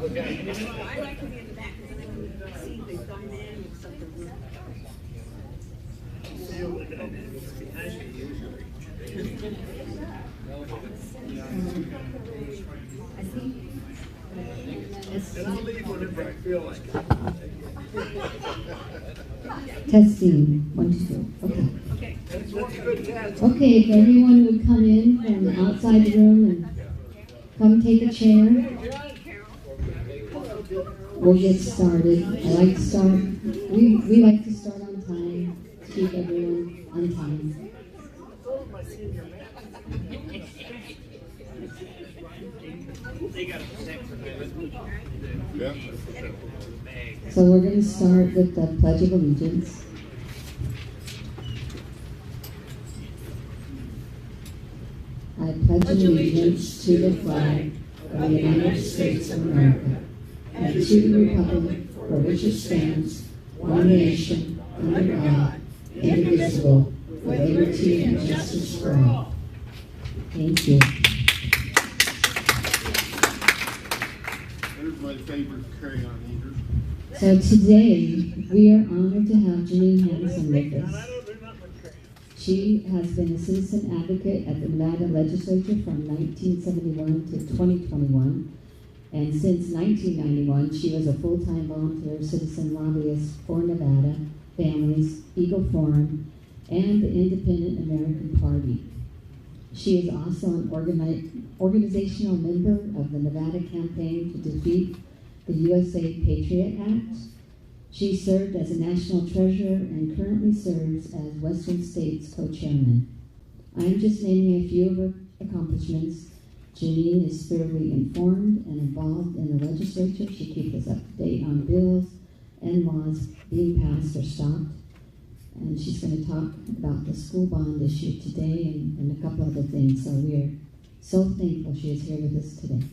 I like to be in the back because then I can see the gunman and something. I think. And I'll leave whenever I feel like it. Testing. 1, 2, 3. Okay. Okay. That's a good test. Okay, if everyone would come in from outside the room and come take a chair. We'll get started. I like to start. We like to start on time. To keep everyone on time. Yeah. So we're going to start with the Pledge of Allegiance. I pledge allegiance to the flag of the United States of America and to the republic for which it stands, one nation, under God, indivisible, with liberty and justice for all. Thank you. There's my favorite carry-on eater. So today, we are honored to have Janine Hanson with us. She has been a citizen advocate at the Nevada legislature from 1971 to 2021. And since 1991, she was a full-time volunteer citizen lobbyist for Nevada, families, Eagle Forum, and the Independent American Party. She is also an organizational member of the Nevada campaign to defeat the USA Patriot Act. She served as a national treasurer and currently serves as Western States co-chairman. I'm just naming a few of her accomplishments. Janine is thoroughly informed and involved in the legislature. She keeps us up to date on bills and laws being passed or stopped. And she's going to talk about the school bond issue today and a couple other things. So we are so thankful she is here with us today.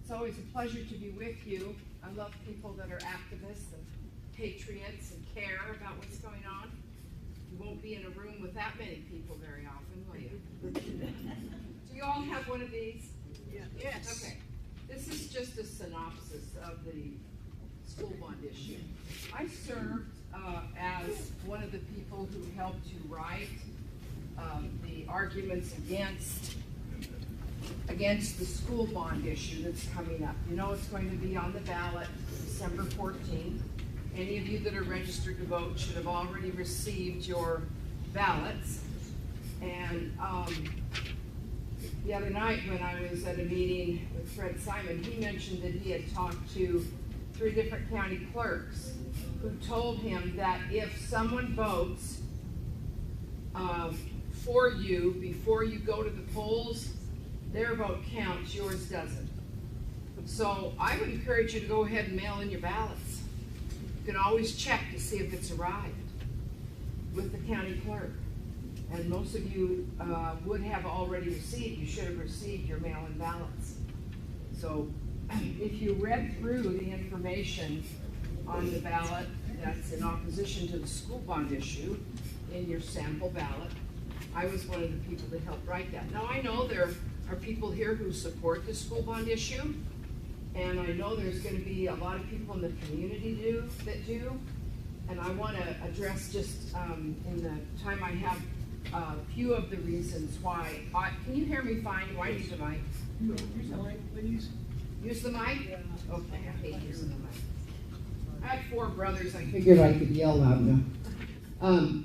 It's always a pleasure to be with you. I love people that are activists and patriots and care about what's going on. You won't be in a room with that many people very often, will you? Do you all have one of these? Yeah. Yes. Okay. This is just a synopsis of the school bond issue. I served as one of the people who helped to write the arguments against the school bond issue that's coming up. You know it's going to be on the ballot December 14th. Any of you that are registered to vote should have already received your ballots. And the other night when I was at a meeting with Fred Simon, he mentioned that he had talked to 3 different county clerks who told him that if someone votes for you before you go to the polls, their vote counts, yours doesn't. So I would encourage you to go ahead and mail in your ballots. You can always check to see if it's arrived with the county clerk. And most of you would have already received, you should have received your mail-in ballots. So if you read through the information on the ballot that's in opposition to the school bond issue in your sample ballot, I was one of the people that helped write that. Now I know there are people here who support the school bond issue, and I know there's going to be a lot of people in the community that do, and I want to address just in the time I have a few of the reasons why. Can you hear me fine? Do I use the mic? Use the mic, please. Use the mic? Yeah. Okay, I hate using the mic. I have 4 brothers. I figured I could yell loud enough.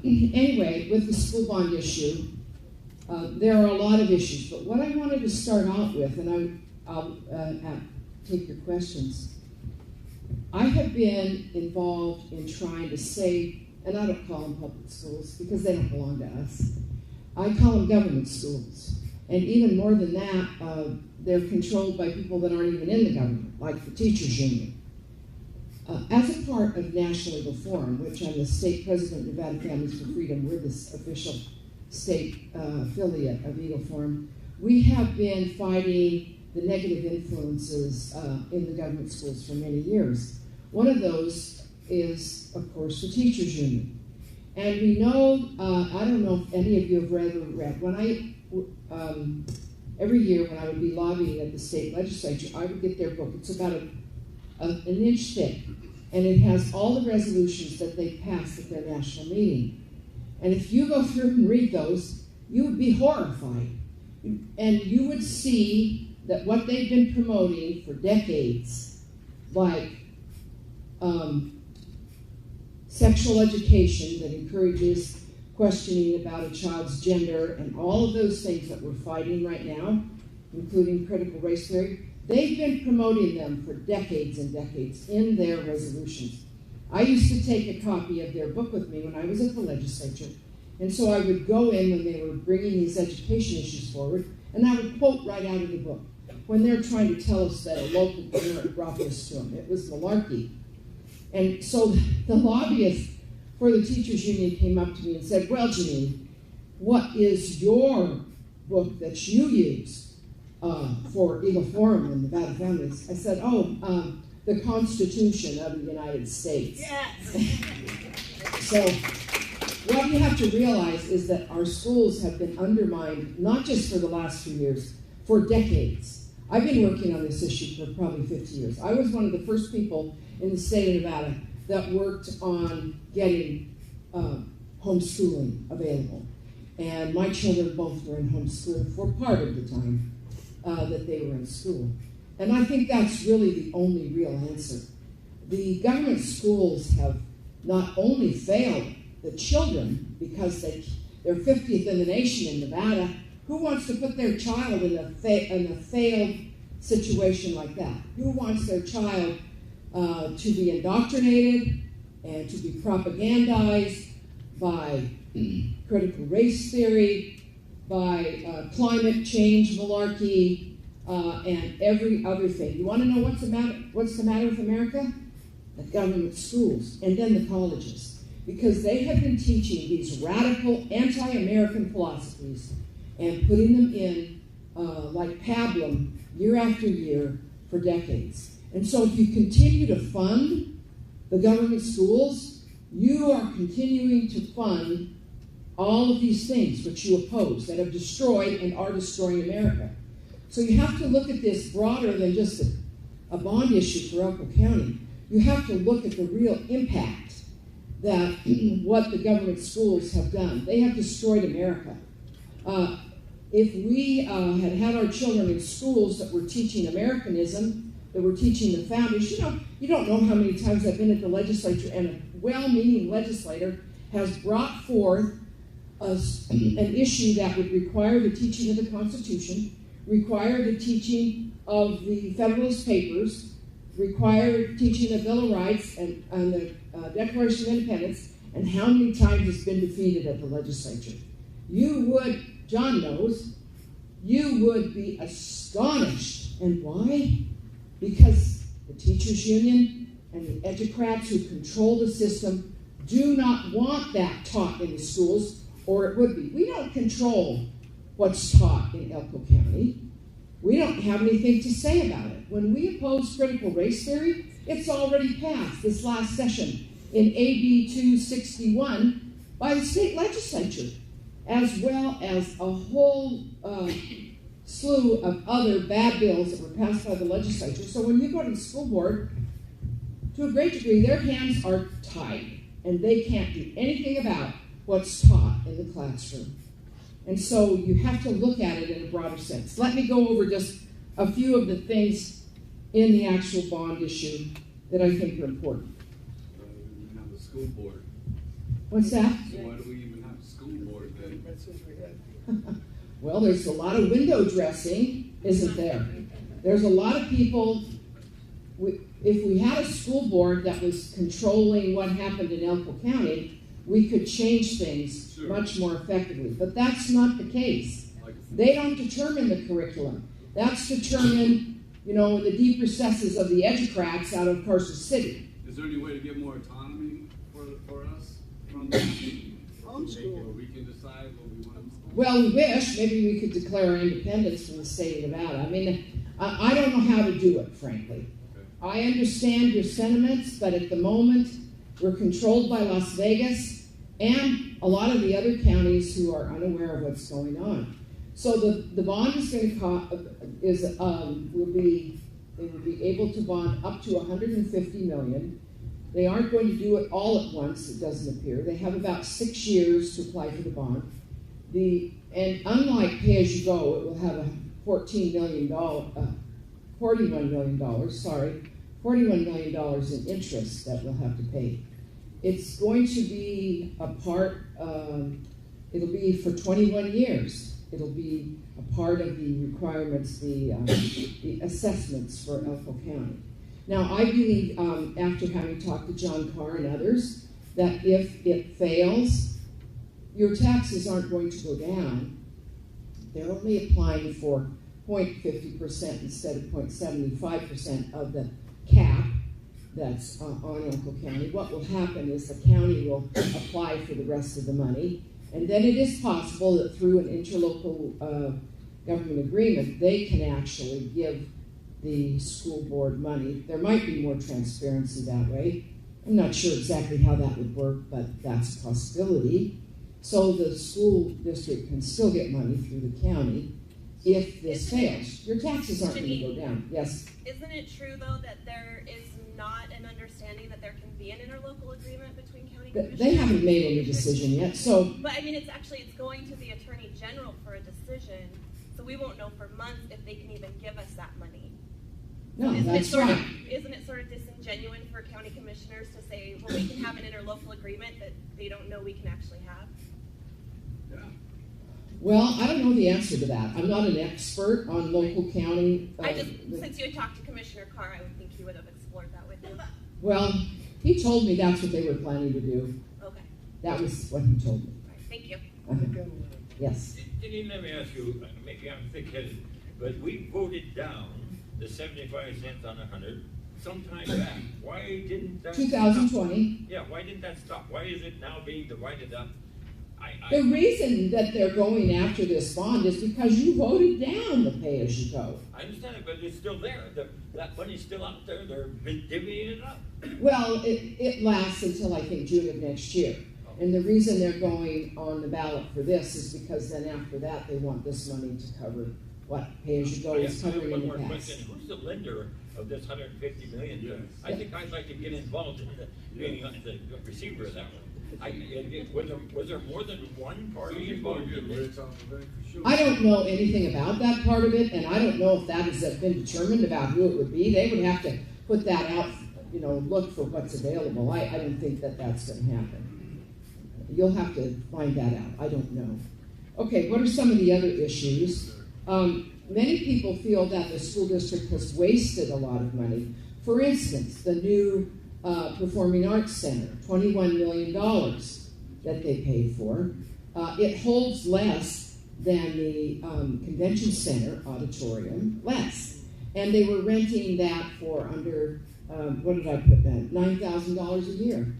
Anyway, with the school bond issue, there are a lot of issues, but what I wanted to start out with, and I'll take your questions. I have been involved in trying to save, and I don't call them public schools because they don't belong to us. I call them government schools. And even more than that, they're controlled by people that aren't even in the government, like the teachers union. As a part of National Eagle Forum, which I'm the state president of Nevada Families for Freedom, we're this official state affiliate of Eagle Forum, we have been fighting the negative influences in the government schools for many years. One of those is, of course, the teachers union. And we know, I don't know if any of you have read, when every year when I would be lobbying at the state legislature, I would get their book. It's about an inch thick, and it has all the resolutions that they passed at their national meeting. And if you go through and read those, you would be horrified. And you would see that what they've been promoting for decades, like sexual education that encourages questioning about a child's gender and all of those things that we're fighting right now, including critical race theory, they've been promoting them for decades and decades in their resolutions. I used to take a copy of their book with me when I was at the legislature, and so I would go in when they were bringing these education issues forward, and I would quote right out of the book when they're trying to tell us that a local parent brought this to them. It was malarkey. And so the lobbyist for the teachers union came up to me and said, well, Janine, what is your book that you use for Eagle Forum and Nevada Families? I said, the Constitution of the United States. Yes. So what you have to realize is that our schools have been undermined, not just for the last few years, for decades. I've been working on this issue for probably 50 years. I was one of the first people in the state of Nevada that worked on getting homeschooling available. And my children both were in homeschool for part of the time that they were in school. And I think that's really the only real answer. The government schools have not only failed the children because they're 50th in the nation in Nevada. Who wants to put their child in a failed situation like that? Who wants their child to be indoctrinated and to be propagandized by critical race theory, by climate change malarkey, and every other thing? You want to know what's the matter with America? The government schools, and then the colleges. Because they have been teaching these radical anti-American philosophies and putting them in like pablum year after year for decades. And so if you continue to fund the government schools, you are continuing to fund all of these things which you oppose that have destroyed and are destroying America. So you have to look at this broader than just a bond issue for Elko County. You have to look at the real impact that what the government schools have done. They have destroyed America. If we had had our children in schools that were teaching Americanism, that were teaching the founders, you don't know how many times I've been at the legislature and a well-meaning legislator has brought forth an issue that would require the teaching of the Constitution, require the teaching of the Federalist Papers, require teaching the Bill of Rights and the Declaration of Independence, and how many times it's been defeated at the legislature. You would, John knows, you would be astonished. And why? Because the teachers union and the educrats who control the system do not want that taught in the schools, or it would be. We don't control what's taught in Elko County. We don't have anything to say about it. When we oppose critical race theory, it's already passed this last session in AB 261 by the state legislature, as well as a whole slew of other bad bills that were passed by the legislature. So when you go to the school board, to a great degree, their hands are tied, and they can't do anything about what's taught in the classroom. And so you have to look at it in a broader sense. Let me go over just a few of the things in the actual bond issue that I think are important. We have a school board. What's that? So why do we even have a school board then? Well, there's a lot of window dressing, isn't there? There's a lot of people. If we had a school board that was controlling what happened in Elko County, we could change things much more effectively. But that's not the case. They don't determine the curriculum. That's determined, in the deep recesses of the educrats out of Carson City. Is there any way to get more autonomy for us from the Homeschool. where we can decide what we want to Well, we wish. Maybe we could declare our independence from the state of Nevada. I mean, I don't know how to do it, frankly. I understand your sentiments, but at the moment, we're controlled by Las Vegas and a lot of the other counties who are unaware of what's going on. So the bond is going to will be able to bond up to $150 million. They aren't going to do it all at once, it doesn't appear. They have about 6 years to apply for the bond. And unlike pay-as-you-go, it will have a $41 million in interest that we'll have to pay. It's going to be it'll be for 21 years. It'll be a part of the requirements, the assessments for Elko County. Now, I believe, after having talked to John Carr and others, that if it fails, your taxes aren't going to go down. They're only applying for 0.50% instead of 0.75% of the cap that's on Elko County. What will happen is the county will apply for the rest of the money, and then it is possible that through an interlocal government agreement, they can actually give the school board money. There might be more transparency that way. I'm not sure exactly how that would work, but that's a possibility. So the school district can still get money through the county if this fails. Your taxes aren't going to go down. Yes? Isn't it true, though, that there is not an understanding that there can be an interlocal agreement between county commissioners? They haven't made any decision yet, so... But, I mean, it's going to the Attorney General for a decision, so we won't know for months if they can even give us that money. No, that's right. Isn't it sort of disingenuous for county commissioners to say, well, we can have an interlocal agreement that they don't know we can actually have? Yeah. Well, I don't know the answer to that. I'm not an expert on local county. Since you had talked to Commissioner Carr, I would think he would have explored that with you. Well, he told me that's what they were planning to do. Okay. That was what he told me. Right. Thank you. Yes. Denny, let me ask you, maybe I'm thick-headed, but we voted down the 75 cents on 100 some time back. Why didn't that 2020. Stop? Yeah, why didn't that stop? Why is it now being divided up? The reason that they're going after this bond is because you voted down the pay-as-you-go. I understand it, but it's still there. That money's still out there. They're divvying it up. Well, it lasts until, I think, June of next year. And the reason they're going on the ballot for this is because then after that they want this money to cover what pay-as-you-go is covering in the past. Question. Who's the lender of this $150 million? Yes. I think I'd like to get involved in being the receiver of that one. Was there more than one party involved in this? I don't know anything about that part of it, and I don't know if that has been determined about who it would be. They would have to put that out, look for what's available. I don't think that that's going to happen. You'll have to find that out. I don't know. Okay, what are some of the other issues? Many people feel that the school district has wasted a lot of money. For instance, the new Performing Arts Center, $21 million that they paid for. It holds less than the Convention Center auditorium, less. And they were renting that for under, what did I put that, $9,000 a year.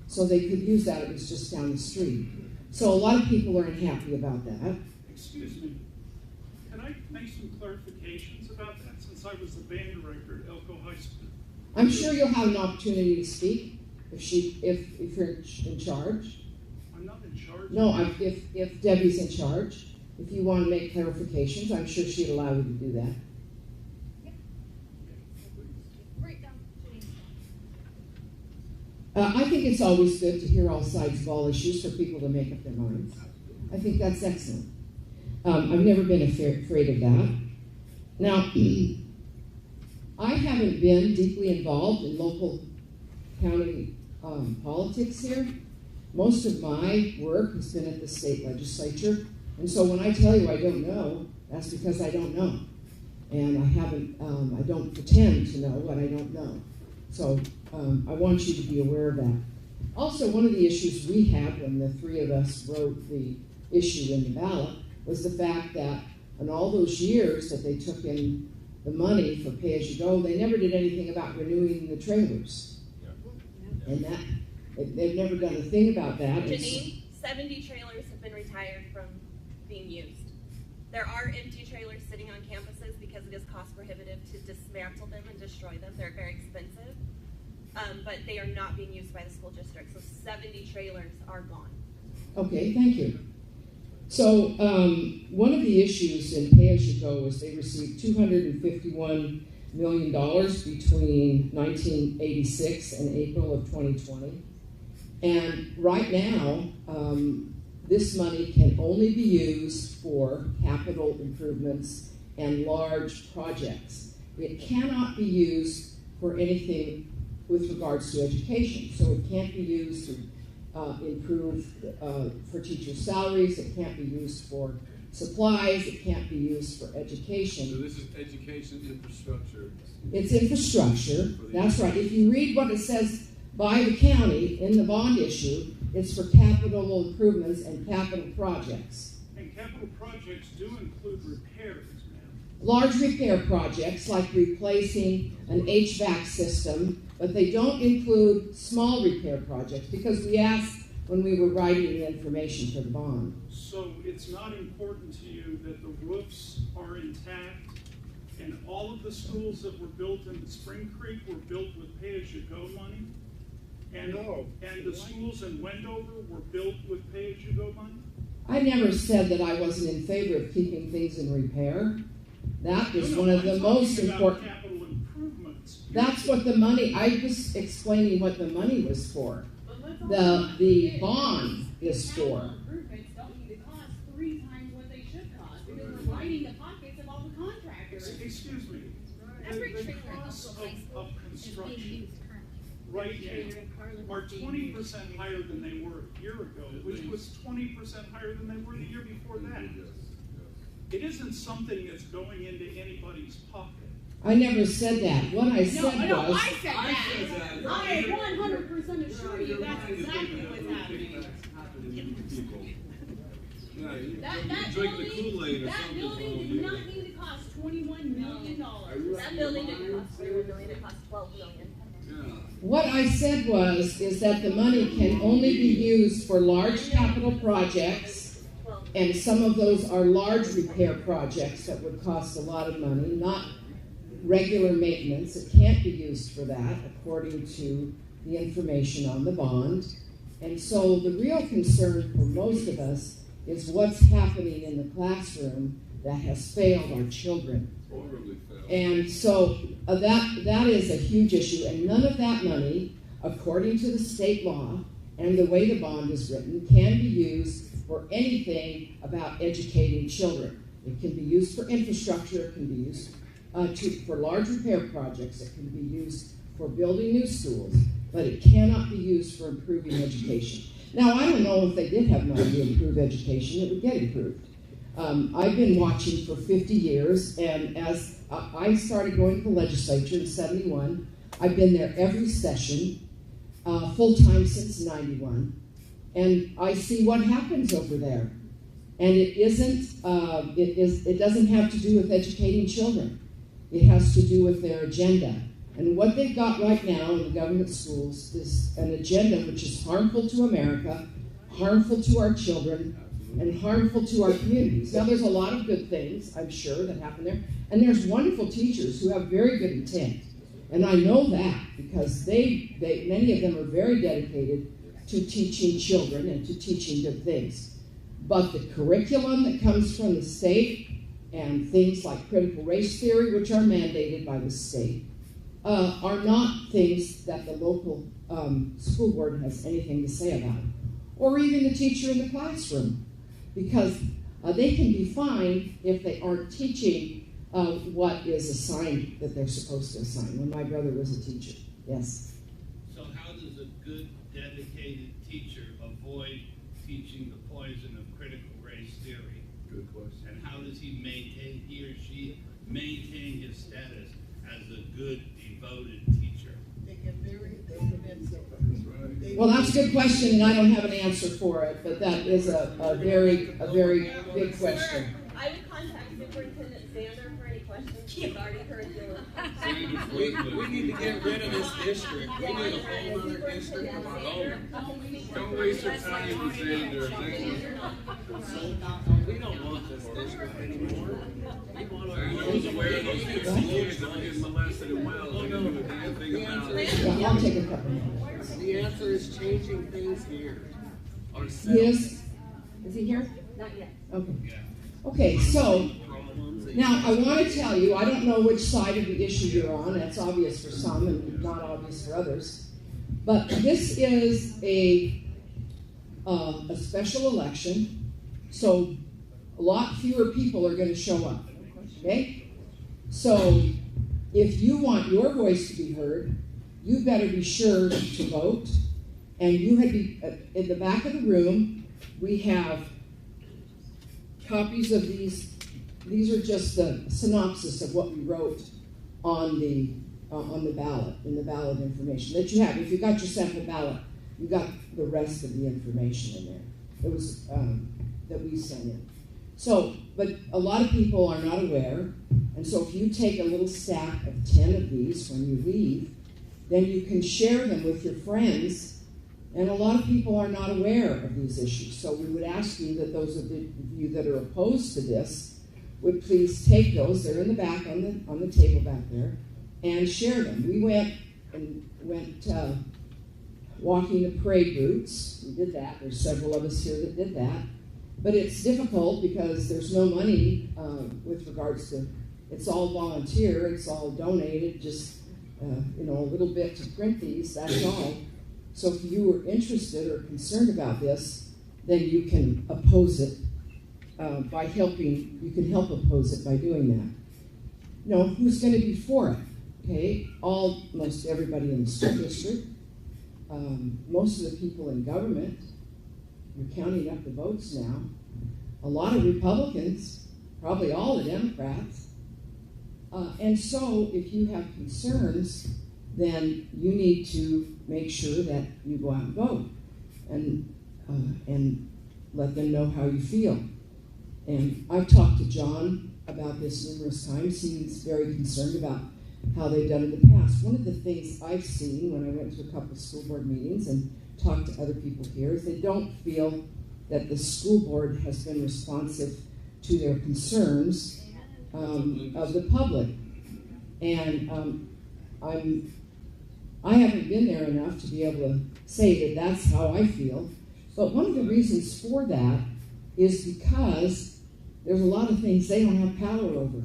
So they could use that, it was just down the street. So a lot of people are unhappy about that. Excuse me, can I make some clarifications about that, since I was the band director at Elko High School? I'm sure you'll have an opportunity to speak if you're in charge. I'm not in charge. No, if Debbie's in charge, if you want to make clarifications, I'm sure she'd allow you to do that. I think it's always good to hear all sides of all issues for people to make up their minds. I think that's excellent. I've never been afraid of that. Now, I haven't been deeply involved in local county politics here. Most of my work has been at the state legislature, and so when I tell you I don't know, that's because I don't know. And I don't pretend to know what I don't know. So I want you to be aware of that. Also, one of the issues we had when the three of us wrote the issue in the ballot was the fact that in all those years that they took in the money for pay-as-you-go, they never did anything about renewing the trailers. Yeah. And they've never done a thing about that. Janine, 70 trailers have been retired from being used. There are empty trailers sitting on campuses because it is cost prohibitive to dismantle them and destroy them. They're very expensive, but they are not being used by the school district. So 70 trailers are gone. Okay, thank you. So one of the issues in pay-as-you-go was they received $251 million between 1986 and April of 2020. And right now, this money can only be used for capital improvements and large projects. It cannot be used for anything with regards to education. So it can't be used to improve for teachers' salaries. It can't be used for supplies. It can't be used for education. So this is education infrastructure. It's infrastructure. That's right. If you read what it says by the county in the bond issue, it's for capital improvements and capital projects. And capital projects do include repairs, ma'am. Large repair projects like replacing an HVAC system, but they don't include small repair projects because we asked when we were writing the information for the bond. So it's not important to you that the roofs are intact and all of the schools that were built in Spring Creek were built with pay-as-you-go money? And, and the schools in Wendover were built with pay-as-you-go money? I never said that I wasn't in favor of keeping things in repair. That is one of the most important. Capital improvements. That's what the money, I was explaining what the money was for. The bond is for. Improvements don't need to cost 3 times what they should cost because we're lining the pockets of all the contractors. Excuse me. Every The trailer costs also makes of construction right now are 20% higher than they were a year ago, which was 20% higher than they were the year before that. It isn't something that's going into anybody's pocket. I never said that. What I said was. I said that. I 100% assure you that's exactly what's happening. That Drink the Kool-Aid or that something. building did not need to cost $21 million. That building didn't cost $3 million, it cost $12 million. What I said is that the money can only be used for large capital projects, and some of those are large repair projects that would cost a lot of money, not regular maintenance. It can't be used for that, according to the information on the bond. And so the real concern for most of us is what's happening in the classroom that has failed our children. And so that is a huge issue, and none of that money, according to the state law and the way the bond is written, can be used for anything about educating children. It can be used for infrastructure, it can be used for large repair projects, it can be used for building new schools, but it cannot be used for improving education. Now, I don't know if they did have money to improve education, it would get improved. I've been watching for 50 years, and as I started going to the legislature in 71, I've been there every session, full-time since 91, and I see what happens over there. And it doesn't have to do with educating children. It has to do with their agenda. And what they've got right now in the government schools is an agenda which is harmful to America, harmful to our children, and harmful to our communities. Now, there's a lot of good things, I'm sure, that happen there. And there's wonderful teachers who have very good intent. And I know that because many of them are very dedicated to teaching children and to teaching good things. But the curriculum that comes from the state and things like critical race theory, which are mandated by the state, are not things that the local school board has anything to say about, or even the teacher in the classroom, because they can be fined if they aren't teaching what is assigned that they're supposed to assign. When my brother was a teacher, yes. So how does a good, dedicated teacher avoid teaching the poison of critical race theory? Good question. And how does he or she maintain his status as a good, devoted teacher? Well, that's a good question, and I don't have an answer for it, but that is a very big question. I would contact Superintendent Xander for any questions. He's already heard your. We need to get rid of this district. We need a whole other district of our own. Don't waste your time with Xander. We don't want this district anymore. We want our I was aware of those kids that were getting molested in Wells. I didn't do a damn thing about it. Yeah, I'll take a couple minutes. The answer is changing things here. He is he here? Not yet. Okay. Okay, so now I want to tell you, I don't know which side of the issue you're on. That's obvious for some and not obvious for others. But this is a special election, so a lot fewer people are going to show up. Okay? So if you want your voice to be heard, you better be sure to vote. And you had be in the back of the room. We have copies of these. These are just the synopsis of what we wrote on the ballot, in the ballot information that you have. If you got your sample ballot, you got the rest of the information in there. It was that we sent in. So, but a lot of people are not aware, and so if you take a little stack of 10 of these when you leave, then you can share them with your friends. And a lot of people are not aware of these issues. So we would ask you that those of you that are opposed to this would please take those. They're in the back on the table back there, and share them. We went walking the parade routes. We did that. There's several of us here that did that. But it's difficult because there's no money with regards to. It's all volunteer. It's all donated. Just a little bit to print these. That's all. So if you were interested or concerned about this, then you can oppose it by helping. You can help oppose it by doing that. No, who's going to be for it? Okay, most everybody in the school district, most of the people in government. You're counting up the votes now. A lot of Republicans, probably all the Democrats. And so if you have concerns, then you need to make sure that you go out and vote and let them know how you feel. And I've talked to John about this numerous times. He's very concerned about how they've done in the past. One of the things I've seen when I went to a couple of school board meetings and talked to other people here is they don't feel that the school board has been responsive to their concerns of the public. And I haven't been there enough to be able to say that that's how I feel. But one of the reasons for that is because there's a lot of things they don't have power over.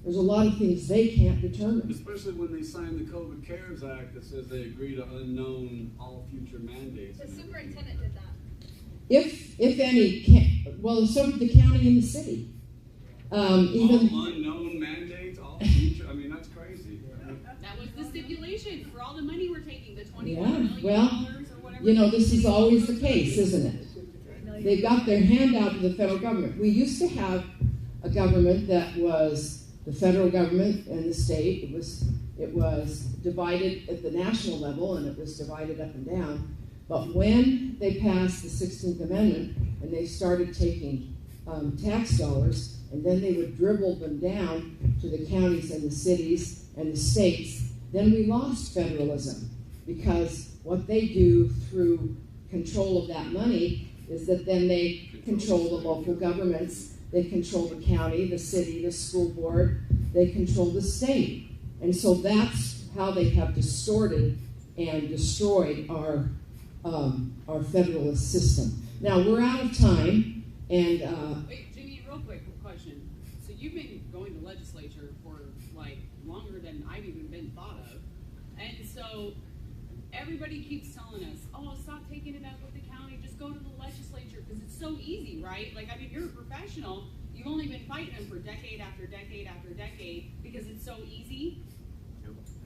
There's a lot of things they can't determine. Especially when they signed the COVID CARES Act that says they agree to unknown all future mandates. The superintendent did that. If any, well, so did the county and the city. Even all unknown mandates, all future. I mean, that's crazy. That was the stipulation for all the money we're taking, the $21 Yeah, million well, or whatever. this is always the case, isn't it? They've got their hand out to the federal government. We used to have a government that was the federal government and the state. It was divided at the national level, and it was divided up and down. But when they passed the 16th Amendment and they started taking tax dollars, and then they would dribble them down to the counties and the cities and the states, then we lost federalism, because what they do through control of that money is that then they control the local governments, they control the county, the city, the school board, they control the state. And so that's how they have distorted and destroyed our federalist system. Now, we're out of time, and Wait, Jimmy, real quick question. So you've been going to legislature for longer than I've even been thought of, and so everybody keeps telling us, "Oh, stop taking it up with the county. Just go to the legislature because it's so easy, right?" You're a professional. You've only been fighting them for decade after decade after decade because it's so easy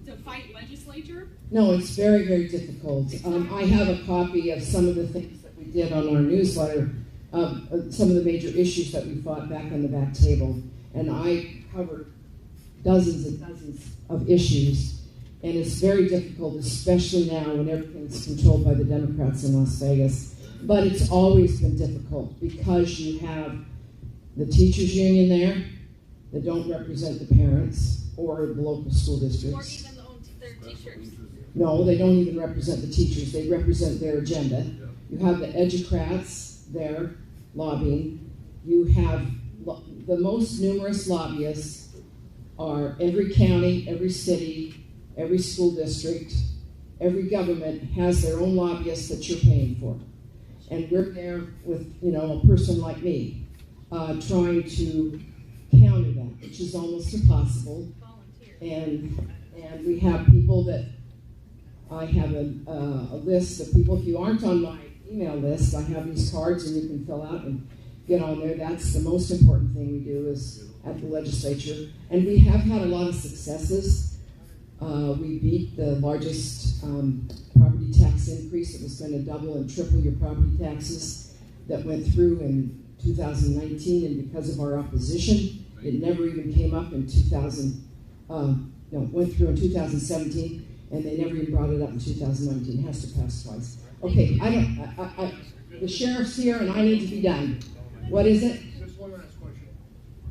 to fight legislature. no, it's very, very difficult. I have a copy of some of the things that we did on our newsletter, some of the major issues that we fought back on the back table, and I covered dozens and dozens of issues, and it's very difficult, especially now when everything's controlled by the Democrats in Las Vegas. But it's always been difficult because you have the teachers union there, that don't represent the parents or the local school Or districts. even their teachers. No, they don't even represent the teachers. They represent their agenda. You have the educrats there lobbying. You have the most numerous lobbyists are every county, every city, every school district, every government has their own lobbyists that you're paying for. And we're there with, a person like me, trying to counter that, which is almost impossible. And we have people that, I have a list of people. If you aren't on my email list, I have these cards and you can fill out and get on there. That's the most important thing we do is at the legislature. And we have had a lot of successes. We beat the largest property tax increase. It was going to double and triple your property taxes that went through in 2019, and because of our opposition, it never even came up in went through in 2017, and they never even brought it up in 2019. It has to pass twice. Okay, the sheriff's here, and I need to be done. What is it? Just one last question.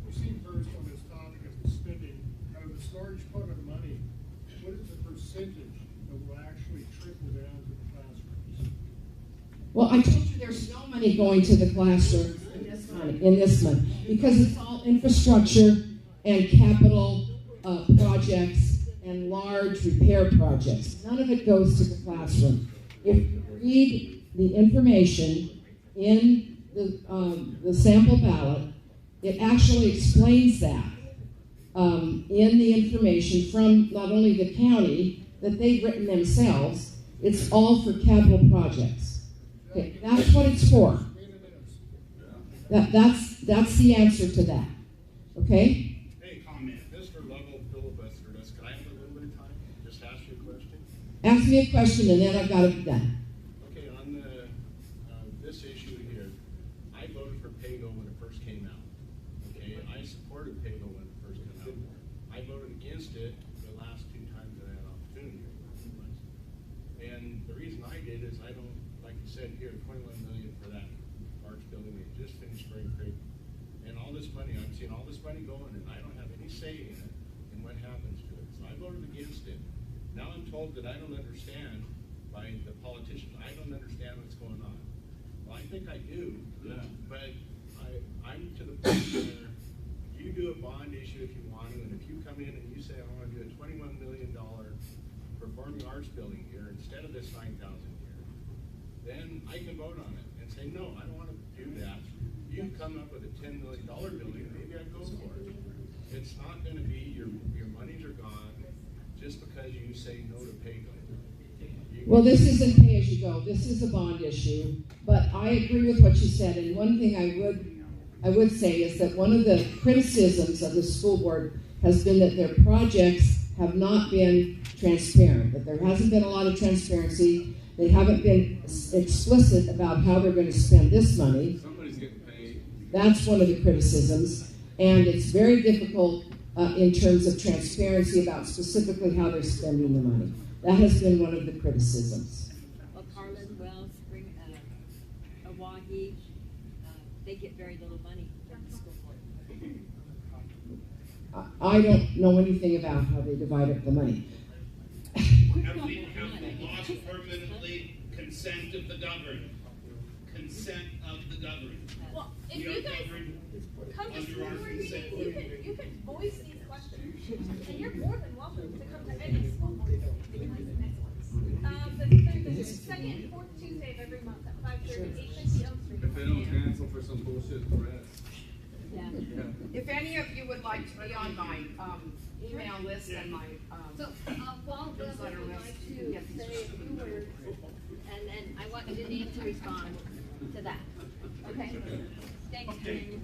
We seem first on this topic of the spending. Out of this large pot of money, what is the percentage that will actually trickle down to the classrooms? Well, I told you there's no money going to the classroom in this month because it's all infrastructure and capital projects and large repair projects. None of it goes to the classroom. If you read the information in the sample ballot, it actually explains that in the information from not only the county that they've written themselves, it's all for capital projects. Okay, that's what it's for. That's the answer to that. Okay? Hey, comment. Mr. Lovell filibustered us. Can I have a little bit of time? Just ask you a question. Ask me a question and then I've got to be done. Okay, on this issue here, I voted for PAYGO when it first came out. Okay, I supported PAYGO when it first came out. I voted against it the last two times that I had opportunity. And the reason I did is I don't, like you said here, $21 million for that arts building. They just finished Spring Creek. And all this money, I'm seeing all this money going, and I don't have any say in it and what happens to it. So I voted against it. Now I'm told that I don't understand by the politicians. I don't understand what's going on. Well, I think I do, but I'm to the point where you do a bond issue if you want to, and if you come in and you say, I want to do a $21 million performing arts building here instead of this $9,000 here, then I can vote on it and say, no, I don't want to do that. You come up with a $10 million building, maybe I'd go for it. It's not going to be your monies are gone just because you say no to PAYGO. Well, this isn't pay as you go. This is a bond issue. But I agree with what you said. And one thing I would say is that one of the criticisms of the school board has been that their projects have not been transparent. That there hasn't been a lot of transparency. They haven't been explicit about how they're going to spend this money. Somebody's getting paid. That's one of the criticisms. And it's very difficult in terms of transparency about specifically how they're spending the money. That has been one of the criticisms. Well, Carlin, Wells, Spring, Owyhee, they get very little money from the school board. I don't know anything about how they divide up the money. Have we lost permanently consent of the governed? Consent of the governed. Well, if We you are guys governed come to under school our board consent. meetings, you can voice these questions, and you're more than welcome to come to any school board meeting, including the next ones. The second and fourth Tuesday of every month at 5:30, 850 Elm Street. If they don't cancel for some bullshit threats. Yeah. If any of you would like to be on my email list and my So, Paul, would newsletter like list, to you can get these. say a few words, and then I want Janine to respond to that. Okay? Thanks, Okay.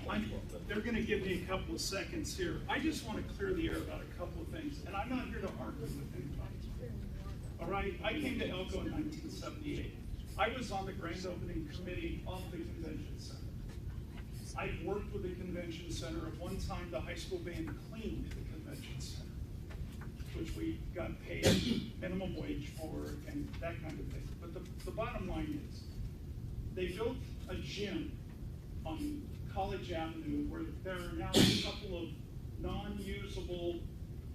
Janine. They're going to give me a couple of seconds here. I just want to clear the air about a couple of things, and I'm not here to argue with anybody. All right? I came to Elko in 1978. I was on the grand opening committee of the convention center. I've worked with the convention center. At one time, the high school band cleaned the convention center, which we got paid minimum wage for and that kind of thing. But the bottom line is, they built a gym on College Avenue where there are now a couple of non-usable,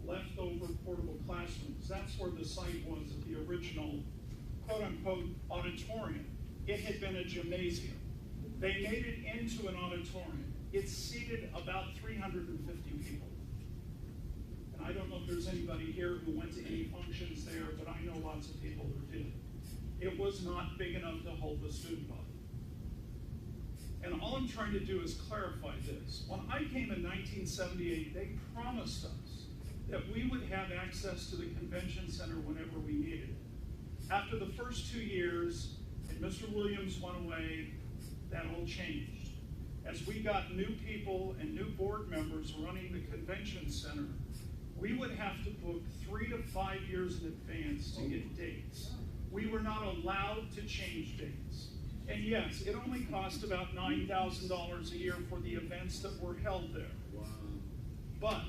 leftover portable classrooms. That's where the site was of the original quote-unquote auditorium. It had been a gymnasium. They made it into an auditorium. It seated about 350 people. And I don't know if there's anybody here who went to any functions there, but I know lots of people who did. It was not big enough to hold the student body. And all I'm trying to do is clarify this. When I came in 1978, they promised us that we would have access to the convention center whenever we needed it. After the first 2 years, and Mr. Williams went away, that all changed. As we got new people and new board members running the convention center, we would have to book 3 to 5 years in advance to get dates. We were not allowed to change dates. And yes, it only cost about $9,000 a year for the events that were held there. Wow. But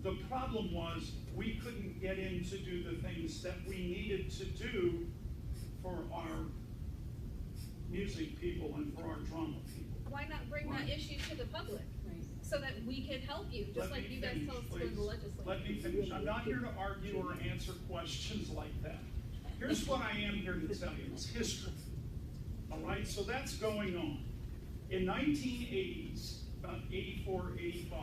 the problem was we couldn't get in to do the things that we needed to do for our music people and for our drama people. Why not bring that issue to the public so that we can help you, just like you guys tell us to go to the legislature? Let me finish. I'm not here to argue or answer questions like that. Here's what I am here to tell you. It's history. All right, so that's going on. In 1980s, about 84, 85,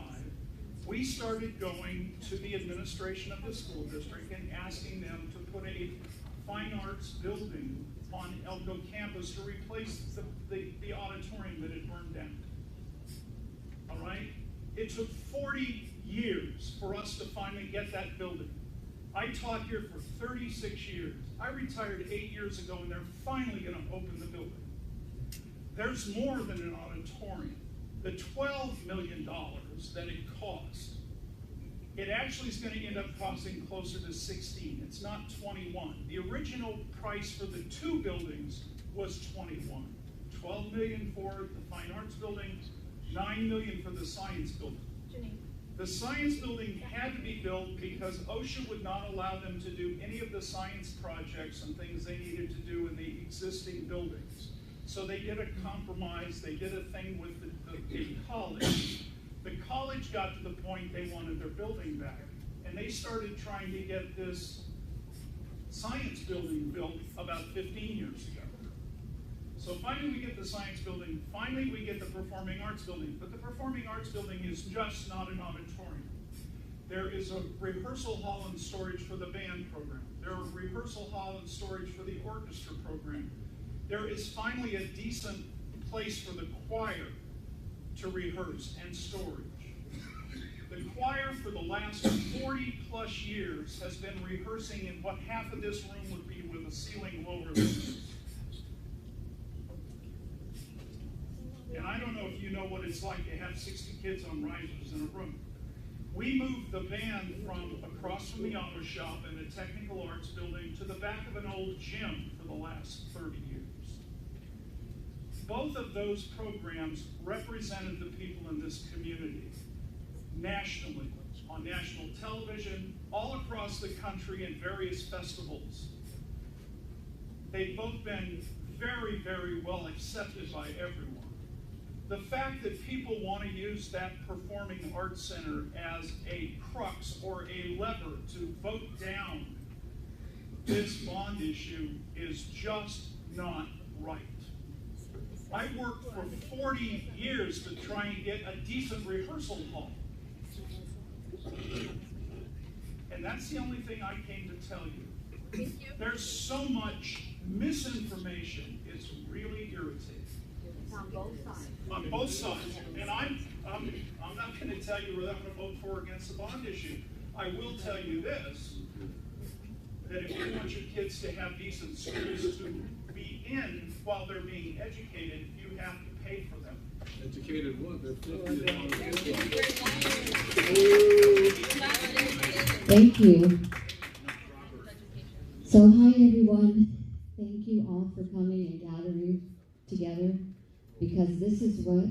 we started going to the administration of the school district and asking them to put a fine arts building on Elko campus to replace the auditorium that had burned down. All right? It took 40 years for us to finally get that building. I taught here for 36 years. I retired 8 years ago, and they're finally going to open the building. There's more than an auditorium. The $12 million that it cost, it actually is going to end up costing closer to 16. It's not 21. The original price for the 2 buildings was 21. 12 million for the fine arts building, 9 million for the science building. Janine. The science building had to be built because OSHA would not allow them to do any of the science projects and things they needed to do in the existing buildings. So they did a compromise. They did a thing with the college. The college got to the point they wanted their building back, and they started trying to get this science building built about 15 years ago. So finally we get the science building, finally we get the performing arts building, but the performing arts building is just not an auditorium. There is a rehearsal hall and storage for the band program. There are rehearsal hall and storage for the orchestra program. There is finally a decent place for the choir to rehearse and storage. The choir for the last 40 plus years has been rehearsing in what half of this room would be with a ceiling lower than this. And I don't know if you know what it's like to have 60 kids on risers in a room. We moved the band from across from the auto shop and the technical arts building to the back of an old gym for the last 30 years. Both of those programs represented the people in this community nationally, on national television, all across the country in various festivals. They've both been very, very well accepted by everyone. The fact that people want to use that performing arts center as a crux or a lever to vote down this bond issue is just not right. I worked for 40 years to try and get a decent rehearsal hall. And that's the only thing I came to tell you. There's so much misinformation, it's really irritating. On both sides. On both sides. And I'm not going to tell you whether I'm going to vote for or against the bond issue. I will tell you this, that if you want your kids to have decent schools to be in while they're being educated, you have to pay for them. Educated what? Thank you. So hi everyone. Thank you all for coming and gathering together, because this is what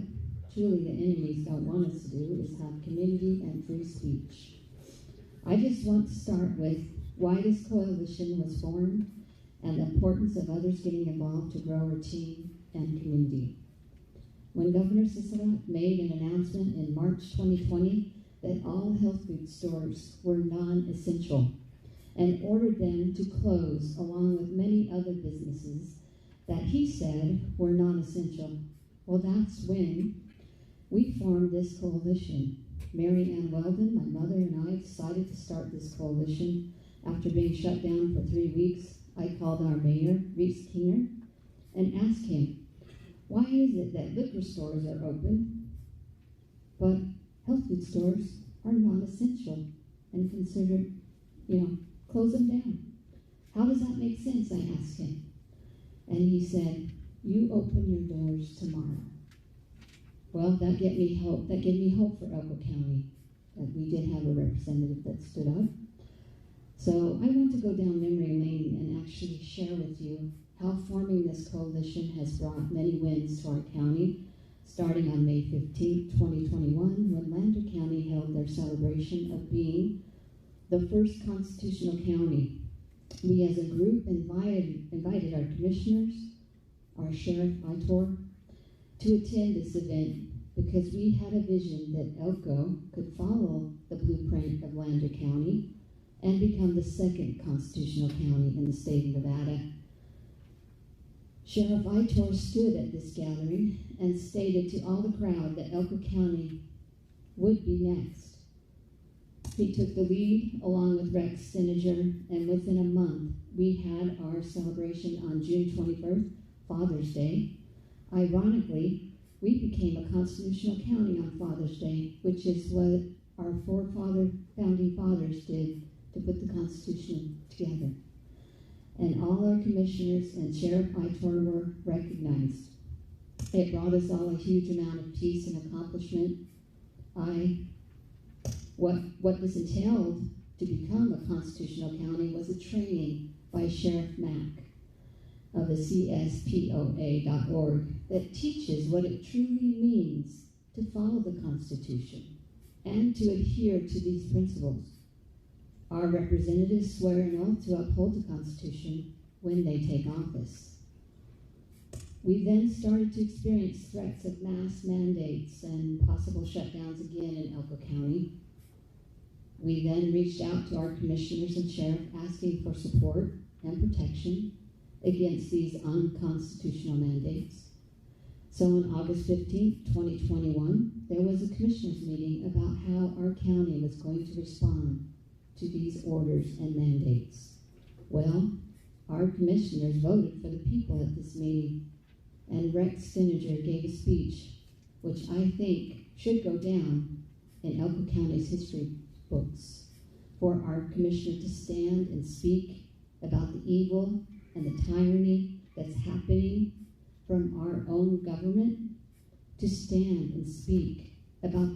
truly the enemies don't want us to do, is have community and free speech. I just want to start with why this coalition was formed and the importance of others getting involved to grow our team and community. When Governor Cicilla made an announcement in March 2020 that all health food stores were non-essential and ordered them to close along with many other businesses that he said were non-essential. Well, that's when we formed this coalition. Mary Ann Weldon, my mother, and I decided to start this coalition. After being shut down for 3 weeks, I called our mayor, Reese Keener, and asked him, why is it that liquor stores are open, but health food stores are non-essential and considered, close them down? How does that make sense? I asked him. And he said, you open your doors tomorrow. Well, that gave me hope. That gave me hope for Elko County, that we did have a representative that stood up. So I want to go down memory lane and actually share with you how forming this coalition has brought many wins to our county, starting on May 15, 2021, when Lander County held their celebration of being the first constitutional county. We as a group invited our commissioners, our Sheriff Itor, to attend this event because we had a vision that Elko could follow the blueprint of Lander County and become the second constitutional county in the state of Nevada. Sheriff Itor stood at this gathering and stated to all the crowd that Elko County would be next. He took the lead along with Rex Sininger, and within a month, we had our celebration on June 21st, Father's Day. Ironically, we became a constitutional county on Father's Day, which is what our founding fathers did to put the Constitution together. And all our commissioners and Sheriff Itor were recognized. It brought us all a huge amount of peace and accomplishment. What this entailed to become a constitutional county was a training by Sheriff Mack of the CSPOA.org that teaches what it truly means to follow the Constitution and to adhere to these principles. Our representatives swear an oath to uphold the Constitution when they take office. We then started to experience threats of mass mandates and possible shutdowns again in Elko County. We then reached out to our commissioners and sheriff asking for support and protection against these unconstitutional mandates. So on August 15, 2021, there was a commissioners meeting about how our county was going to respond to these orders and mandates. Well, our commissioners voted for the people at this meeting, and Rex Sininger gave a speech which I think should go down in Elko County's history books, for our commissioner to stand and speak about the evil and the tyranny that's happening from our own government, to stand and speak about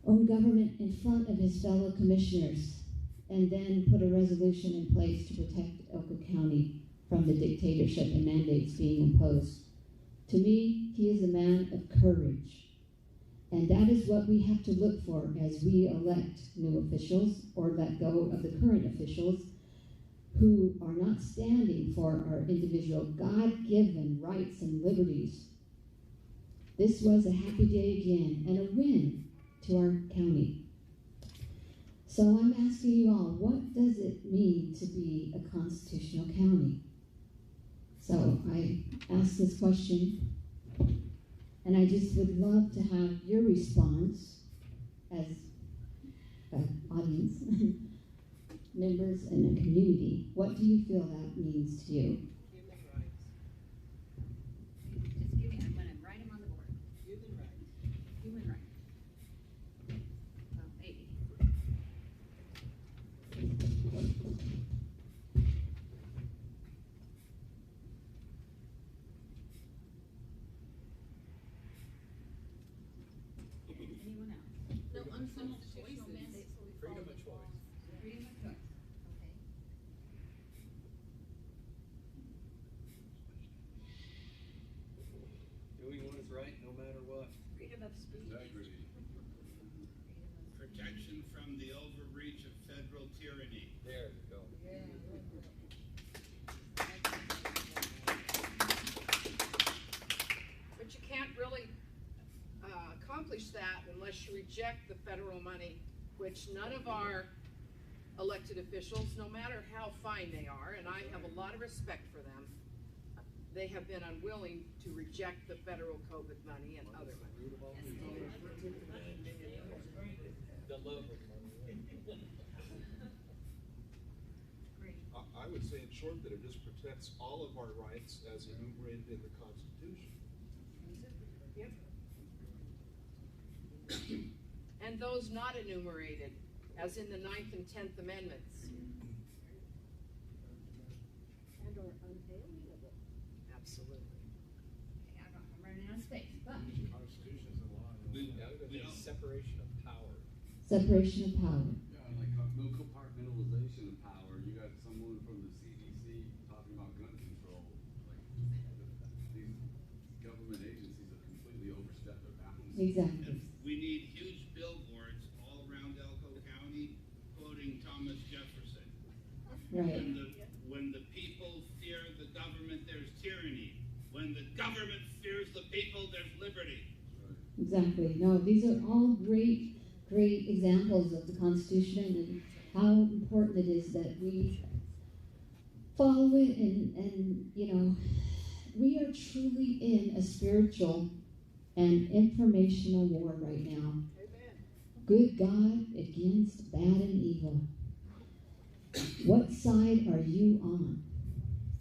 own government in front of his fellow commissioners, and then put a resolution in place to protect Elko County from the dictatorship and mandates being imposed. To me, he is a man of courage. And that is what we have to look for as we elect new officials or let go of the current officials who are not standing for our individual God-given rights and liberties. This was a happy day again and a win to our county. So I'm asking you all, what does it mean to be a constitutional county? So I asked this question, and I just would love to have your response as audience members in a community. What do you feel that means to you? Human rights. Just give me, I'm gonna write them on the board. Human rights. Human rights. Well, maybe. Anyone else? No unconstitutional mandates will be Freedom followed of as law. choice. Freedom of choice. Okay. Doing what is right no matter what. Freedom of speech. Integrity. Protection from the overreach of federal tyranny. There you go. Yeah. But you can't really accomplish that unless you reject reject the federal money, which none of our elected officials, no matter how fine they are, and I have a lot of respect for them, they have been unwilling to reject the federal COVID money and other money. The love of money. I would say in short that it just protects all of our rights as enumerated in the Constitution. Yep. And those not enumerated, as in the 9th and 10th Amendments. And or unalienable. Absolutely. Okay, I'm running out of space, but. The Constitution is a law. Separation of power. Separation of power. Yeah, like no compartmentalization of power. You got someone from the CDC talking about gun control. Like these government agencies have completely overstepped their bounds. Exactly. We need huge billboards all around Elko County quoting Thomas Jefferson. Right. When the people fear the government, there's tyranny. When the government fears the people, there's liberty. Exactly. No, these are all great examples of the Constitution and how important it is that we follow it and you know, we are truly in a spiritual and informational war right now. Amen. Good God against bad and evil. What side are you on?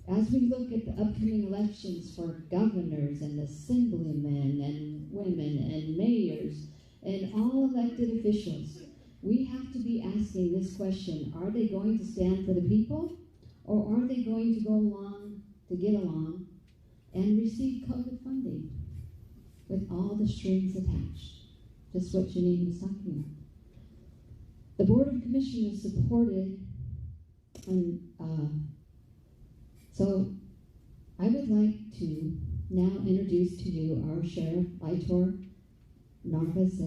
As we look at the upcoming elections for governors and assemblymen and women and mayors and all elected officials, we have to be asking this question: are they going to stand for the people, or are they going to go along to get along and receive COVID funding with all the strings attached? Just what Janine was talking about. The Board of Commissioners supported, so I would like to now introduce to you our Sheriff Vitor Narvaez.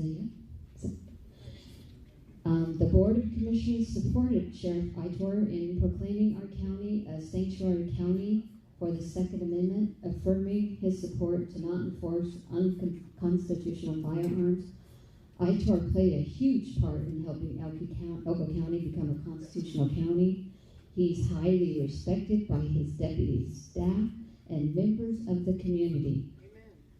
The Board of Commissioners supported Sheriff Vitor in proclaiming our county a sanctuary county for the Second Amendment, affirming his support to not enforce unconstitutional firearms. Vitor played a huge part in helping Elko County become a constitutional county. He's highly respected by his deputy staff and members of the community.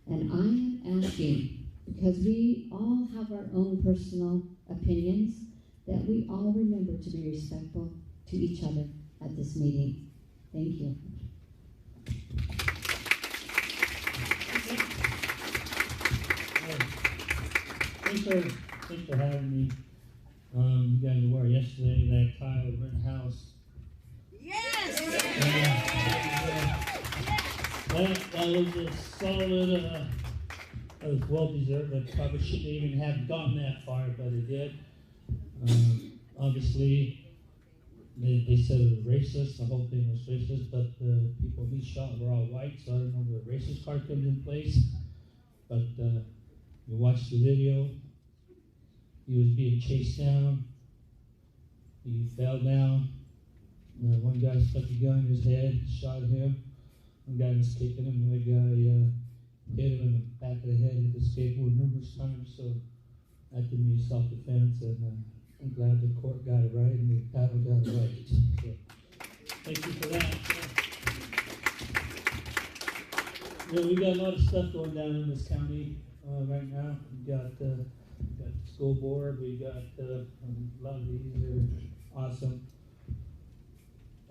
And I am asking, because we all have our own personal opinions, that we all remember to be respectful to each other at this meeting. Thank you. Thanks for having me. You guys were yesterday that Kyle Rittenhouse. Yes! That was a solid, that was well deserved. I probably shouldn't even have gone that far, but it did. Obviously, they said it was racist. The whole thing was racist, but the people he shot were all white, so I don't know where the racist part comes in place. But you watch the video, he was being chased down. He fell down. One guy stuck a gun in his head, shot him. One guy was kicking him. The guy hit him in the back of the head with a skateboard numerous times. So that to me is self-defense, and I'm glad the court got it right and the battle got it right. So, thank you for that. We got a lot of stuff going down in this county right now. We got the school board. We got a lot of these are awesome.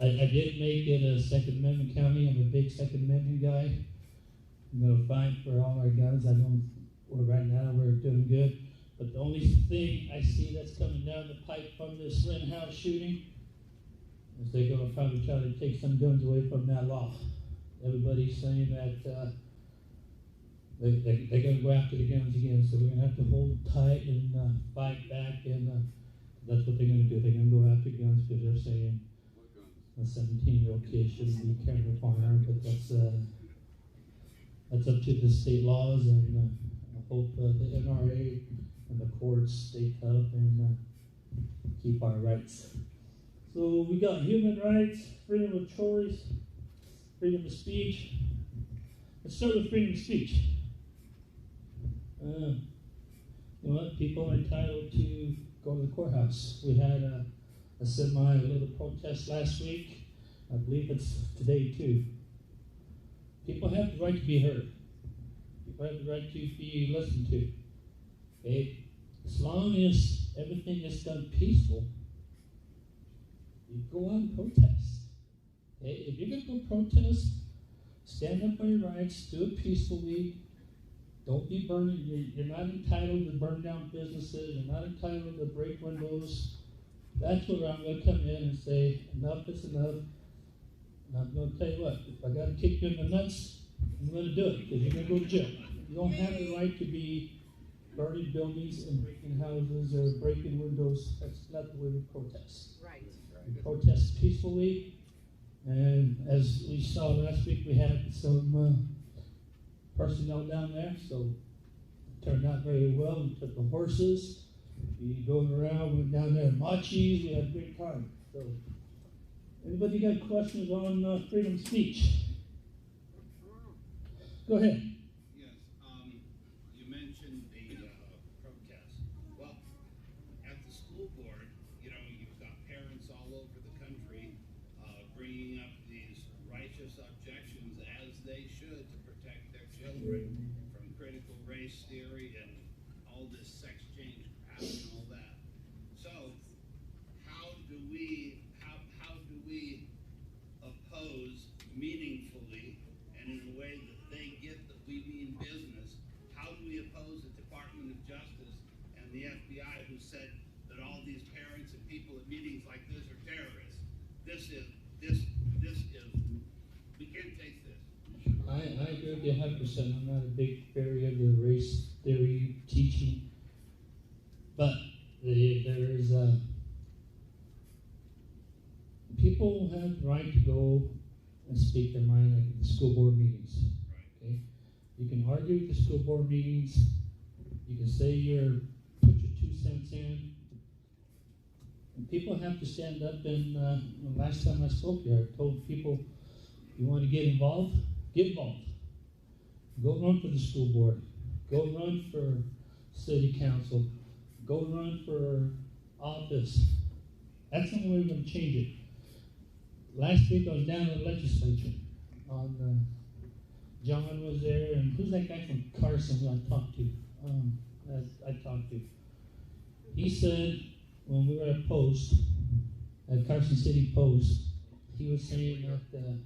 I did make it a Second Amendment county. I'm a big Second Amendment guy. I'm going to fight for all our guns. Right now we're doing good. But the only thing I see that's coming down the pipe from this Rittenhouse shooting is they're going to probably try to take some guns away from that law. Everybody's saying that they're going to go after the guns again. So we're going to have to hold tight and fight back. And that's what they're going to do. They're going to go after guns because they're saying a 17-year-old kid shouldn't be carrying a firearm, but that's up to the state laws, and I hope the NRA and the courts stay tough and keep our rights. So we got human rights, freedom of choice, freedom of speech. Let's start with freedom of speech. you know what, people are entitled to go to the courthouse. We had a little protest last week. I believe it's today too. People have the right to be heard. People have the right to be listened to. Okay? As long as everything is done peaceful, you go out and protest. Okay? If you're going to go protest, stand up for your rights, do it peacefully. Don't be burning. You're not entitled to burn down businesses. You're not entitled to break windows. That's where I'm going to come in and say, enough is enough. And I'm going to tell you what, if I got to kick you in the nuts, I'm going to do it, because you're going to go to jail. You don't have the right to be burning buildings and breaking houses or breaking windows. That's not the way we protest. Right. We protest peacefully, and as we saw last week, we had some personnel down there, so it turned out very well. We took the horses, we drove around, we went down there in Machis, we had a great time. So, anybody got questions on freedom of speech? Go ahead. Yes, you mentioned the protest. Well, at the school board, you know, you've got parents all over the country bringing up these righteous objections, as they should, to protect their children from critical race theory and all this sex change crap and all that. So, how do we oppose meaningfully and in a way that they get that we mean business? How do we oppose the Department of Justice and the FBI, who said that all these parents and people at meetings like this are terrorists? This is, we can't take this. I agree with you 100%. I'm not a big fan of the race theory teaching, but there's people have the right to go and speak their mind, like at the school board meetings. Okay, you can argue at the school board meetings. You can say put your 2 cents in. And people have to stand up. And the last time I spoke here, I told people, you want to get involved? Get involved. Go run for the school board. Go run for city council. Go run for office. That's the only way we're going to change it. Last week I was down in the legislature. John was there, and who's that guy from Carson who I talked to? He said when we were at Post, at Carson City Post, he was saying that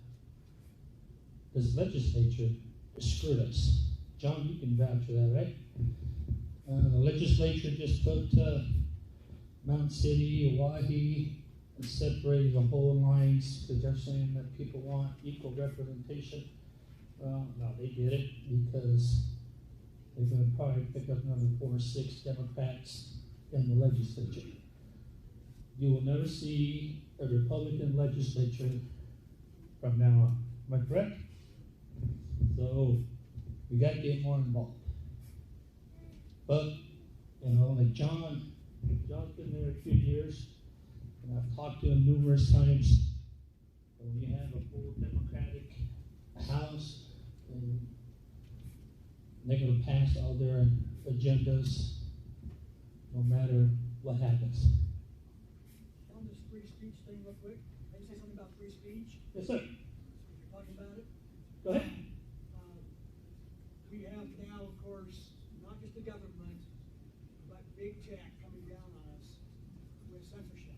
this legislature screwed us. John, you can vouch for that, right? The legislature just put Mount City, Oahe, and separated the whole lines because they're saying that people want equal representation. Well, no, they did it because they're going to probably pick up another 4 or 6 Democrats in the legislature. You will never see a Republican legislature from now on. Am I correct? So we got to get more involved. But, you know, like John's been there a few years, and I've talked to him numerous times. When you have a full Democratic House, and they're going to pass all their agendas no matter what happens. On this free speech thing real quick, can you say something about free speech? Yes, sir. You're talking about it? Go ahead. We have now, of course, not just the government, but big tech coming down on us with censorship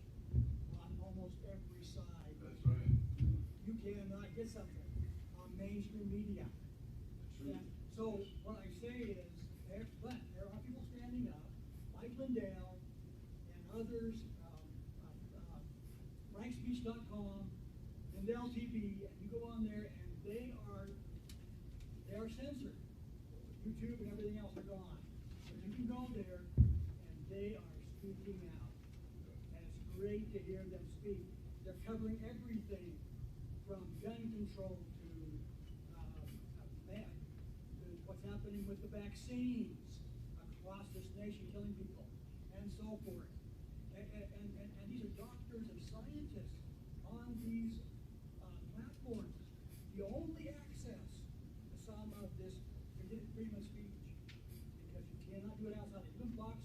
on almost every side. That's right. You cannot get something on mainstream media. Yeah. So what I say is, there are people standing up, like Lindell and others, frankspeech.com, Lindell TV, and you go on there and they are censored. YouTube and everything else are gone. But you can go there and they are speaking out. And it's great to hear them speak. They're covering everything from gun control to what's happening with the vaccines across this nation, killing people, and so forth. And these are doctors and scientists on these platforms. The only access to some of this freedom of speech, because you cannot do it outside. You can block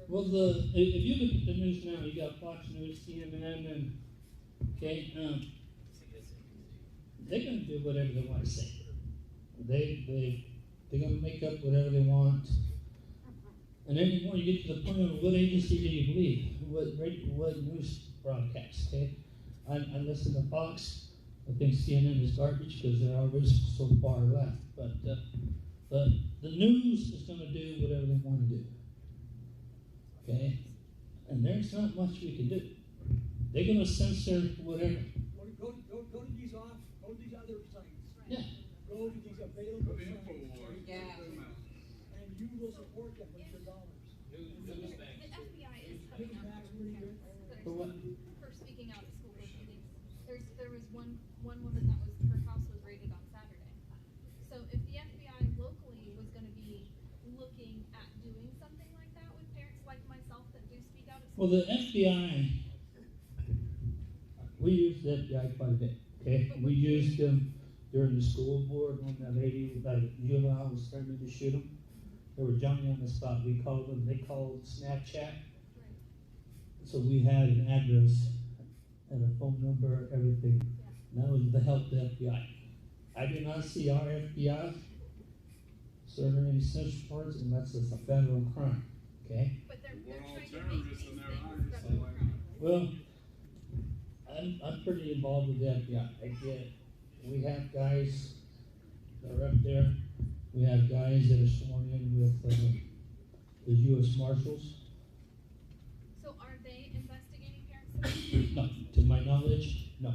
Well, if you look at the news now, you got Fox News, CNN, and they're going to do whatever they want to say. They're going to make up whatever they want. And anymore, you get to the point of what agency do you believe? What news broadcast? Okay, I listen to Fox. I think CNN is garbage because they're always so far left. But the news is going to do whatever they want to do. Okay, and there's not much we can do. They're going to censor whatever. Go to these other sites. Yeah. Go to these available sites. Yeah. And you will support them with your dollars. The FBI is coming after parents For what? for speaking out at school board meetings. There was one woman that was, her house was raided on Saturday. So if the FBI locally was going to be looking at doing something like that with parents like myself that do speak out at school. Well, the FBI, we use the FBI quite a bit. Okay, we used them during the school board when that lady, that juvenile was threatening to shoot him. They were jumping on the spot. We called them. They called Snapchat. So we had an address and a phone number, everything. And that was the help of the FBI. I did not see our FBI serving any such reports unless it's a federal crime. Okay? But they're We're all trying to make terrorists these in their things eyes. federal crimes. Well, I'm pretty involved with the FBI. We have guys that are up there. We have guys that are sworn in with the U.S. Marshals. So are they investigating parents? No, to my knowledge, no.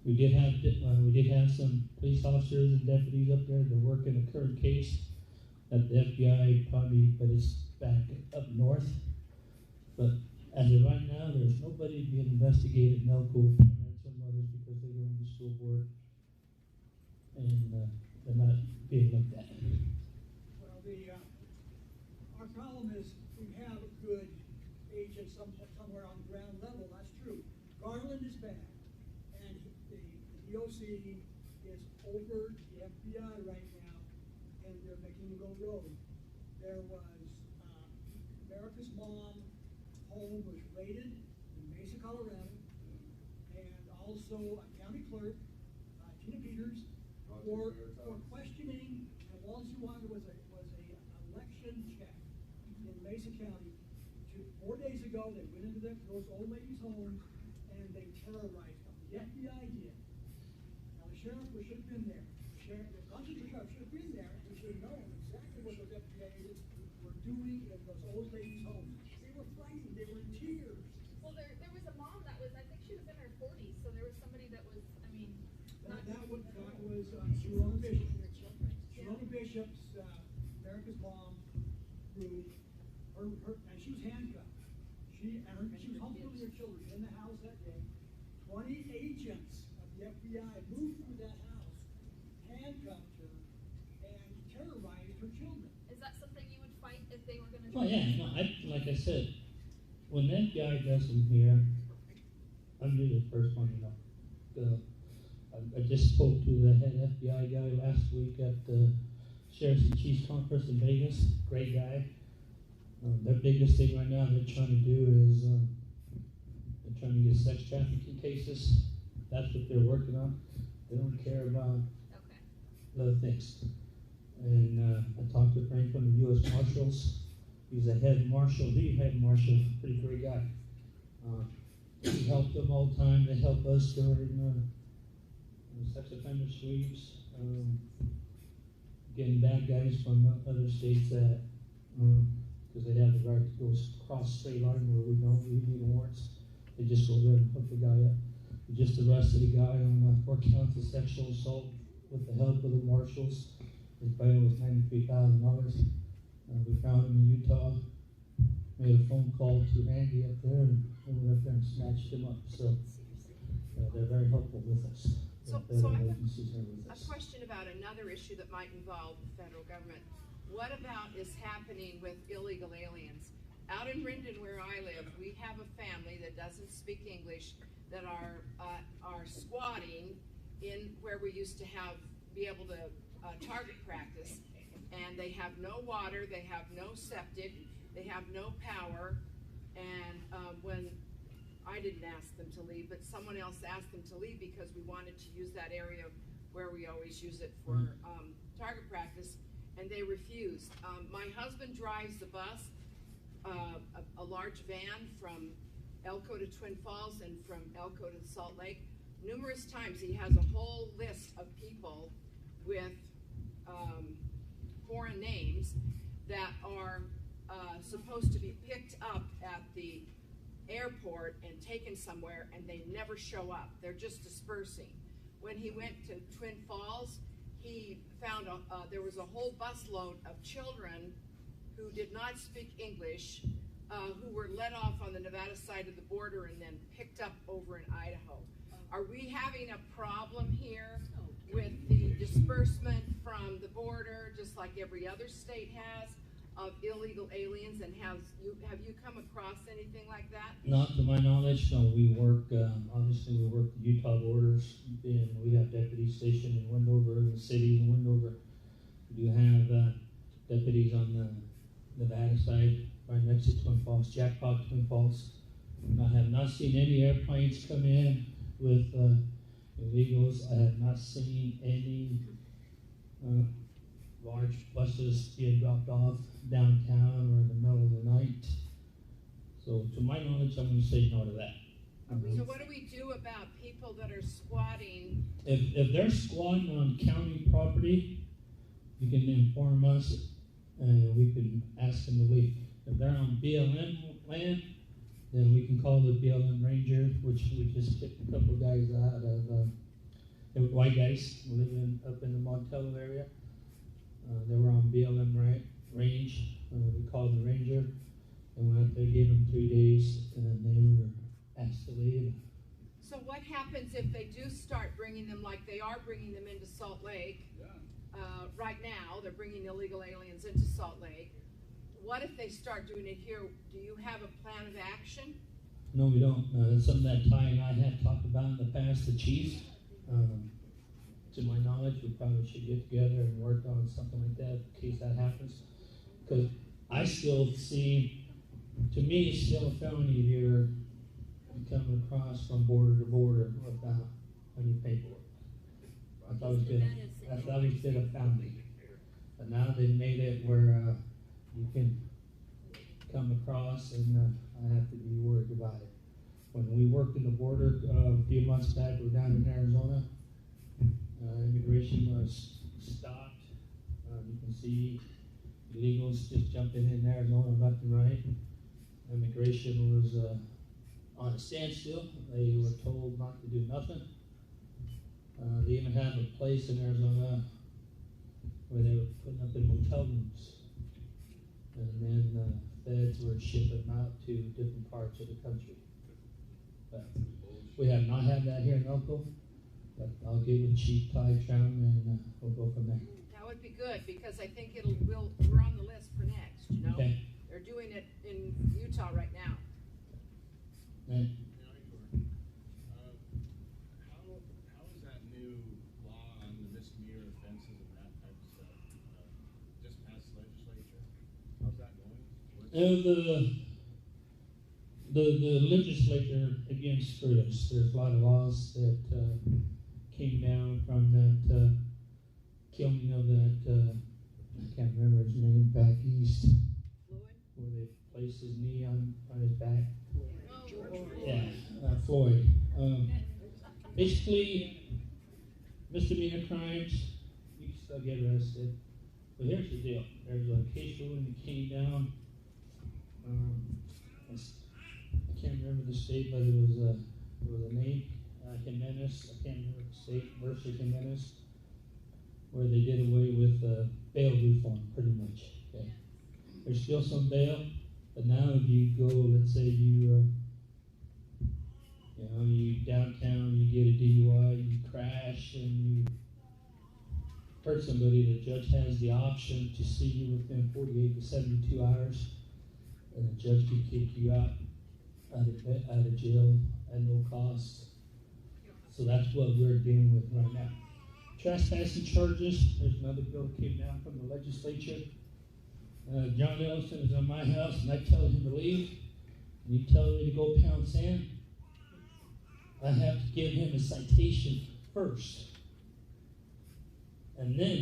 We did have some police officers and deputies up there that work in a current case at the FBI probably, but it's back up north. But as of right now, there's nobody being investigated, no cool parents and mothers because they were on the school board and they're not being looked at. Well, our problem is we have a good agent somewhere on ground level. That's true. Garland is bad, and the DOC is over the FBI right now, and they're making him go rogue. There was America's Mom home was raided in Mesa, Colorado, and also a county clerk, Tina Peters, for questioning, and Walter Water was a election check in Mesa County. 4 days ago, they went into those old ladies' homes and they terrorized them. The FBI did. Now the sheriff should have been there. The constitutional sheriff should have been there and should have known exactly what those FBI agents were doing in those old ladies' homes. They were fighting. They were in tears. Well, there was a mom that was, I think she was in her 40s, so there was somebody that was, I mean, That was Sharona Bishop. Sharona Bishop's America's Mom group. And she was handcuffed. She was homeschooling her children in the house that day. 20 agents of the FBI moved through that house, handcuffed her, and terrorized her children. is that something you would fight if they were going to? Oh yeah, no, like I said, when that guy does them here, I'm really the first one, I just spoke to the head FBI guy last week at the Sheriff's and Chiefs Conference in Vegas. Great guy. Their biggest thing right now they're trying to do is they're trying to get sex trafficking cases. That's what they're working on. They don't care about other things. And I talked to Frank from the U.S. Marshals. He's the head marshal, pretty great guy. We help them all the time. They help us during sex offender sweeps, getting bad guys from other states that, because they have the right to go across state line where we don't really need warrants. They just go there and hook the guy up. We just arrested a guy on 4 counts of sexual assault with the help of the marshals. His bail was $93,000. We found him in Utah. Made a phone call to Randy up there, and we went up there and snatched him up. So they're very helpful with us. So I have a question about another issue that might involve the federal government. What about is happening with illegal aliens? Out in Rendon, where I live, we have a family that doesn't speak English that are squatting in where we used to be able to target practice, and they have no water, they have no septic, They have no power, and when I didn't ask them to leave, but someone else asked them to leave because we wanted to use that area where we always use it for target practice, and they refused. My husband drives the bus, a large van from Elko to Twin Falls and from Elko to Salt Lake. Numerous times he has a whole list of people with foreign names that are supposed to be picked up at the airport and taken somewhere, and they never show up. They're just dispersing. When he went to Twin Falls, he found there was a whole busload of children who did not speak English, who were let off on the Nevada side of the border and then picked up over in Idaho. Are we having a problem here with the disbursement from the border, just like every other state has, of illegal aliens? And have you come across anything like that? Not to my knowledge. No, we work, obviously we work the Utah borders, and we have deputies stationed in Wendover, in the city in Wendover. We do have deputies on the Nevada side, right next to Twin Falls, Jackpot, Twin Falls. I have not seen any airplanes come in with illegals. I have not seen any large buses being dropped off downtown or in the middle of the night. So to my knowledge, I'm going to say no to that. So what do we do about people that are squatting? If they're squatting on county property, you can inform us and we can ask them to leave. If they're on BLM land, then we can call the BLM Ranger, which we just picked a couple of guys out of, they were white guys living up in the Montello area. They were on BLM range. We called the Ranger and went out there, gave them 3 days, and then they were asked to leave. So what happens if they do start bringing them, like they are bringing them into Salt Lake? Right now, they're bringing illegal aliens into Salt Lake. What if they start doing it here? Do you have a plan of action? No, we don't. That's something that Ty and I had talked about in the past, the chief. To my knowledge, we probably should get together and work on something like that in case that happens. Because I still see, to me, it's still a felony if you're coming across from border to border without any paperwork. I thought it was been a felony. But now they've made it where you can come across and I have to be worried about it. When we worked in the border a few months back, we were down in Arizona. Immigration was stopped. You can see illegals just jumping in Arizona left and right. Immigration was on a standstill. They were told not to do nothing. They even have a place in Arizona where they were putting up in motel rooms. And then feds were shipping them out to different parts of the country. But we have not had that here in Elko. But I'll get with Chief Ty Trown and we'll go from there. That would be good because I think we're on the list for next, you know? Okay. They're doing it in Utah right now. Right. How is that new law on the misdemeanor offenses and that type of stuff just passed the legislature? How's that going? The legislature, again, screwed us. There's a lot of laws that came down from that killing of that, I can't remember his name, back east, where they placed his knee on his back. Yeah, Floyd. Basically, misdemeanor crimes, you can still get arrested. But here's the deal. There's a case ruling that came down. I can't remember the state, but it was a name, Jimenez. I can't remember the state versus Jimenez, where they did away with bail reform, pretty much. Okay. There's still some bail, but now if you go, let's say you downtown, you get a DUI, you crash, and you hurt somebody, the judge has the option to see you within 48 to 72 hours, and the judge can kick you out of jail at no cost. So that's what we're dealing with right now. Trespassing charges, there's another bill that came down from the legislature. John Ellison is on my house and I tell him to leave, and he tells me to go pound sand, I have to give him a citation first. And then